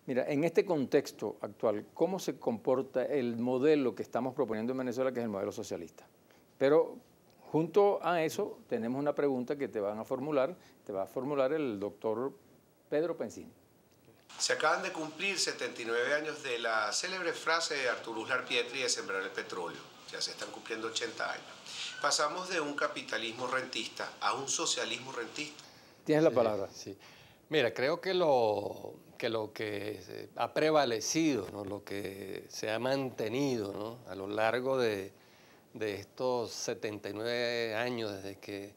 Mira, en este contexto actual, ¿cómo se comporta el modelo que estamos proponiendo en Venezuela, que es el modelo socialista? Pero junto a eso tenemos una pregunta que te va a formular el doctor Pedro Pensini. Se acaban de cumplir 79 años de la célebre frase de Arturo Uslar Pietri de sembrar el petróleo. Ya se están cumpliendo 80 años. Pasamos de un capitalismo rentista a un socialismo rentista. Tienes la palabra. Sí. Mira, creo que lo que ha prevalecido, ¿no? Lo que se ha mantenido, ¿no? A lo largo de estos 79 años desde que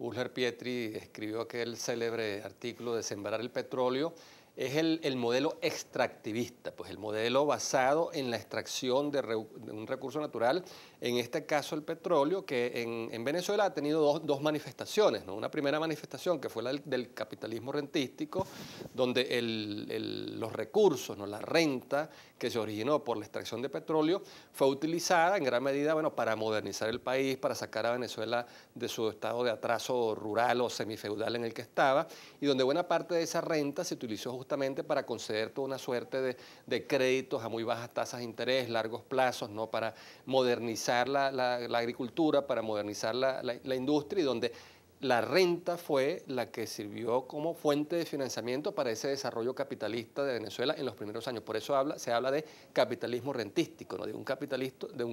Uslar Pietri escribió aquel célebre artículo de Sembrar el petróleo, es el modelo extractivista, pues el modelo basado en la extracción de un recurso natural, en este caso el petróleo, que en Venezuela ha tenido dos manifestaciones, ¿no? Una primera manifestación que fue la del capitalismo rentístico, donde los recursos, ¿no? La renta que se originó por la extracción de petróleo fue utilizada en gran medida, bueno, para modernizar el país, para sacar a Venezuela de su estado de atraso rural o semifeudal en el que estaba, y donde buena parte de esa renta se utilizó justamente para conceder toda una suerte de créditos a muy bajas tasas de interés, largos plazos, ¿no? Para modernizar la agricultura, para modernizar la industria, y donde la renta fue la que sirvió como fuente de financiamiento para ese desarrollo capitalista de Venezuela en los primeros años. Por eso se habla de capitalismo rentístico, ¿no? de un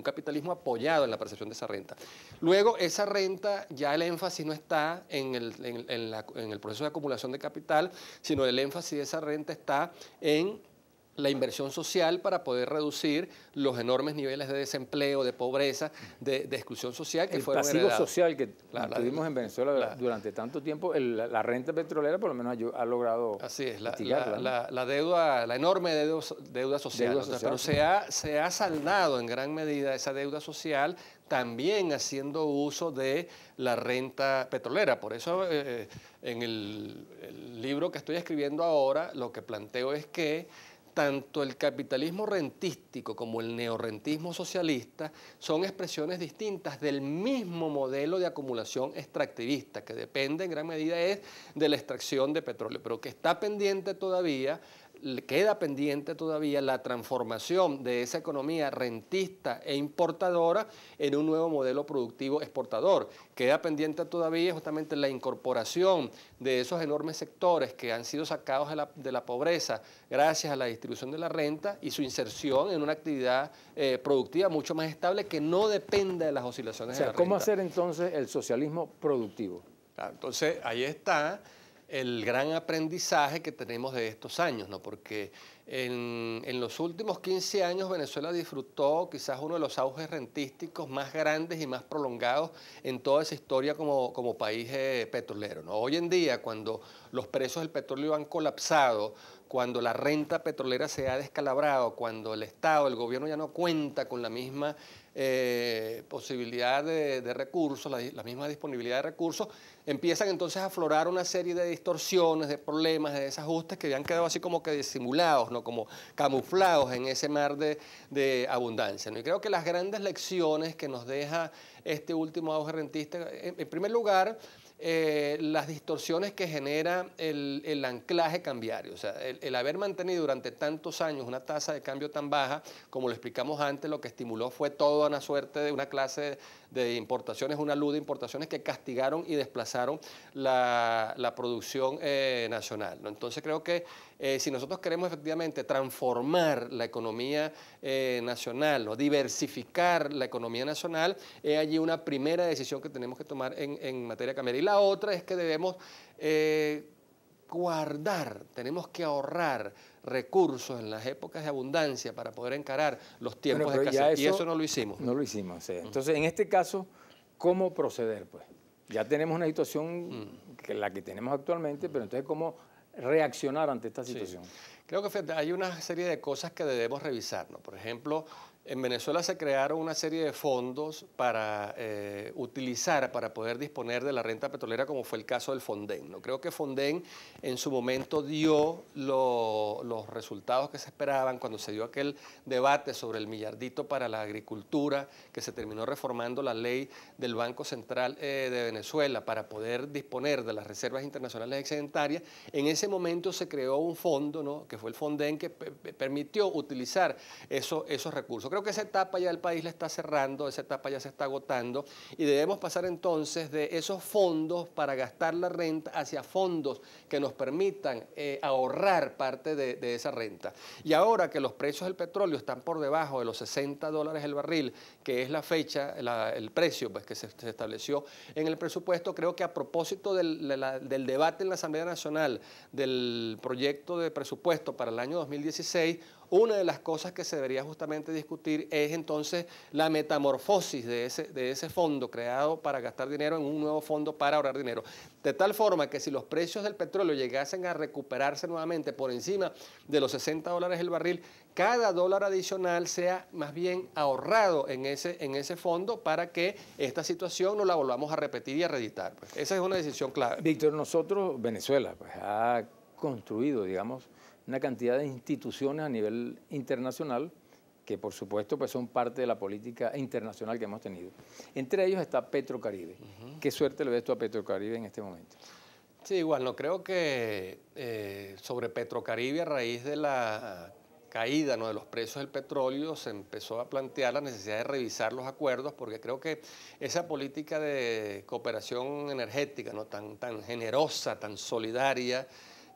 capitalismo apoyado en la percepción de esa renta. Luego, esa renta, ya el énfasis no está en el proceso de acumulación de capital, sino el énfasis de esa renta está en la inversión social para poder reducir los enormes niveles de desempleo, de pobreza, de exclusión social que fueron pasivo heredados. social que tuvimos en Venezuela durante tanto tiempo, la renta petrolera por lo menos ha logrado mitigarla, ¿no? la enorme deuda social. Pero se ha saldado en gran medida esa deuda social también haciendo uso de la renta petrolera. Por eso en el libro que estoy escribiendo ahora lo que planteo es que tanto el capitalismo rentístico como el neorrentismo socialista son expresiones distintas del mismo modelo de acumulación extractivista, que depende en gran medida de la extracción de petróleo, pero que queda pendiente todavía la transformación de esa economía rentista e importadora en un nuevo modelo productivo exportador. Queda pendiente todavía justamente la incorporación de esos enormes sectores que han sido sacados de la pobreza gracias a la distribución de la renta y su inserción en una actividad productiva mucho más estable que no depende de las oscilaciones de la renta. ¿Cómo hacer entonces el socialismo productivo? Entonces, ahí está el gran aprendizaje que tenemos de estos años, ¿no? Porque en los últimos 15 años Venezuela disfrutó quizás uno de los auges rentísticos más grandes y más prolongados en toda esa historia como país petrolero, ¿no? Hoy en día, cuando los precios del petróleo han colapsado, cuando la renta petrolera se ha descalabrado, cuando el Estado, el gobierno ya no cuenta con la misma posibilidad de recursos, la misma disponibilidad de recursos, empiezan entonces a aflorar una serie de distorsiones, de problemas, de desajustes que habían quedado así como que disimulados, ¿no? Como camuflados en ese mar de abundancia, ¿no? Y creo que las grandes lecciones que nos deja este último auge rentista, en primer lugar, las distorsiones que genera el anclaje cambiario. O sea, el haber mantenido durante tantos años una tasa de cambio tan baja, como lo explicamos antes, lo que estimuló fue toda una suerte de una clase de importaciones, una luz de importaciones que castigaron y desplazaron la producción nacional, ¿no? Entonces creo que si nosotros queremos efectivamente transformar la economía nacional, ¿no? Diversificar la economía nacional, es allí una primera decisión que tenemos que tomar en materia cambiaria. Y la otra es que debemos tenemos que ahorrar recursos en las épocas de abundancia para poder encarar los tiempos de escasez. Y eso no lo hicimos. No lo hicimos, sí. Entonces, en este caso, ¿cómo proceder? Pues ya tenemos una situación que la que tenemos actualmente, pero entonces, ¿cómo reaccionar ante esta situación? Sí. Creo que hay una serie de cosas que debemos revisar, ¿no? Por ejemplo, En Venezuela se crearon una serie de fondos para utilizar, para poder disponer de la renta petrolera, como fue el caso del Fonden, ¿no? Creo que Fonden en su momento dio los resultados que se esperaban cuando se dio aquel debate sobre el millardito para la agricultura, que se terminó reformando la ley del Banco Central de Venezuela para poder disponer de las reservas internacionales excedentarias. En ese momento se creó un fondo, ¿no?, que fue el Fonden, que permitió utilizar esos recursos. Creo que esa etapa ya el país la está cerrando, esa etapa ya se está agotando y debemos pasar entonces de esos fondos para gastar la renta hacia fondos que nos permitan ahorrar parte de esa renta. Y ahora que los precios del petróleo están por debajo de los $60 el barril, que es la fecha, el precio pues, que se estableció en el presupuesto, creo que a propósito del debate en la Asamblea Nacional del proyecto de presupuesto para el año 2016, una de las cosas que se debería justamente discutir es entonces la metamorfosis de ese fondo creado para gastar dinero en un nuevo fondo para ahorrar dinero. De tal forma que si los precios del petróleo llegasen a recuperarse nuevamente por encima de los $60 el barril, cada dólar adicional sea más bien ahorrado en ese fondo para que esta situación no la volvamos a repetir y a reeditar. Pues esa es una decisión clave. Víctor, nosotros, Venezuela, pues, ha construido, digamos, una cantidad de instituciones a nivel internacional que por supuesto pues son parte de la política internacional que hemos tenido. Entre ellos está Petrocaribe. ¿Qué suerte le ves tú a Petrocaribe en este momento? Sí, igual, no creo que sobre Petrocaribe, a raíz de la caída, ¿no?, de los precios del petróleo, se empezó a plantear la necesidad de revisar los acuerdos, porque creo que esa política de cooperación energética, ¿no?, tan generosa, tan solidaria,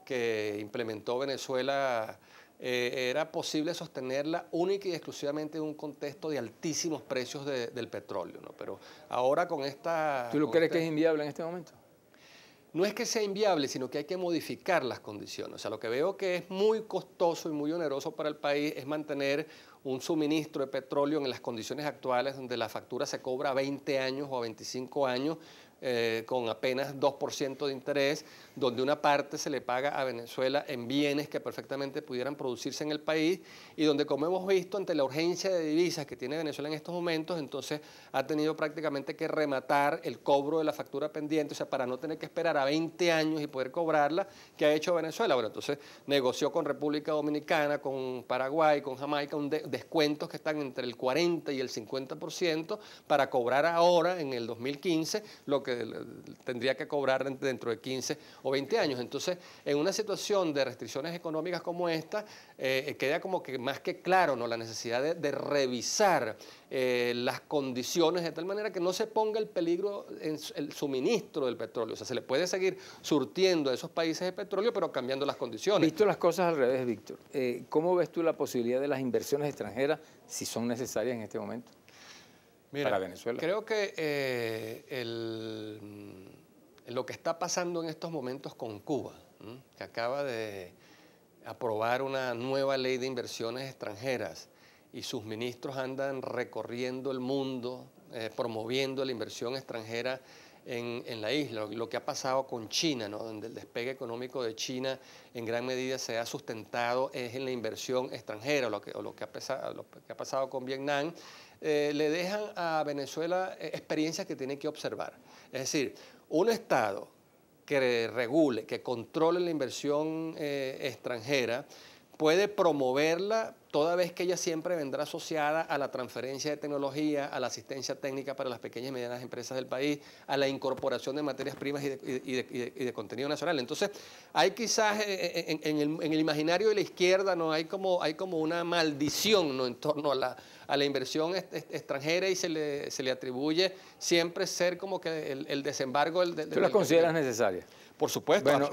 que implementó Venezuela, era posible sostenerla única y exclusivamente en un contexto de altísimos precios del petróleo, ¿no? Pero ahora con esta... ¿Tú lo crees que es inviable en este momento? No es que sea inviable, sino que hay que modificar las condiciones. O sea, lo que veo que es muy costoso y muy oneroso para el país es mantener un suministro de petróleo en las condiciones actuales, donde la factura se cobra a 20 años o a 25 años, con apenas 2% de interés, donde una parte se le paga a Venezuela en bienes que perfectamente pudieran producirse en el país y donde, como hemos visto, ante la urgencia de divisas que tiene Venezuela en estos momentos, entonces ha tenido prácticamente que rematar el cobro de la factura pendiente, o sea, para no tener que esperar a 20 años y poder cobrarla, ¿qué ha hecho Venezuela? Bueno, entonces negoció con República Dominicana, con Paraguay, con Jamaica, descuentos que están entre el 40 y el 50% para cobrar ahora, en el 2015, lo que tendría que cobrar dentro de 15 o 20 años. Entonces, en una situación de restricciones económicas como esta, queda como que más que claro, ¿no?, la necesidad de revisar las condiciones de tal manera que no se ponga el peligro en el suministro del petróleo. O sea, se le puede seguir surtiendo a esos países de petróleo, pero cambiando las condiciones. Visto las cosas al revés, Víctor, ¿cómo ves tú la posibilidad de las inversiones extranjeras, si son necesarias en este momento? Mira, para Venezuela. Creo que lo que está pasando en estos momentos con Cuba, que acaba de aprobar una nueva ley de inversiones extranjeras y sus ministros andan recorriendo el mundo promoviendo la inversión extranjera en la isla, lo que ha pasado con China, ¿no?, donde el despegue económico de China en gran medida se ha sustentado es en la inversión extranjera, o lo que ha pasado con Vietnam, le dejan a Venezuela experiencias que tiene que observar. Es decir, un Estado que regule, que controle la inversión extranjera, puede promoverla toda vez que ella siempre vendrá asociada a la transferencia de tecnología, a la asistencia técnica para las pequeñas y medianas empresas del país, a la incorporación de materias primas y de contenido nacional. Entonces, hay quizás en el imaginario de la izquierda, ¿no?, hay como una maldición, ¿no?, en torno a la inversión extranjera, y se le atribuye siempre ser como que el desembargo... ¿Tú las consideras necesarias? Por supuesto. Bueno,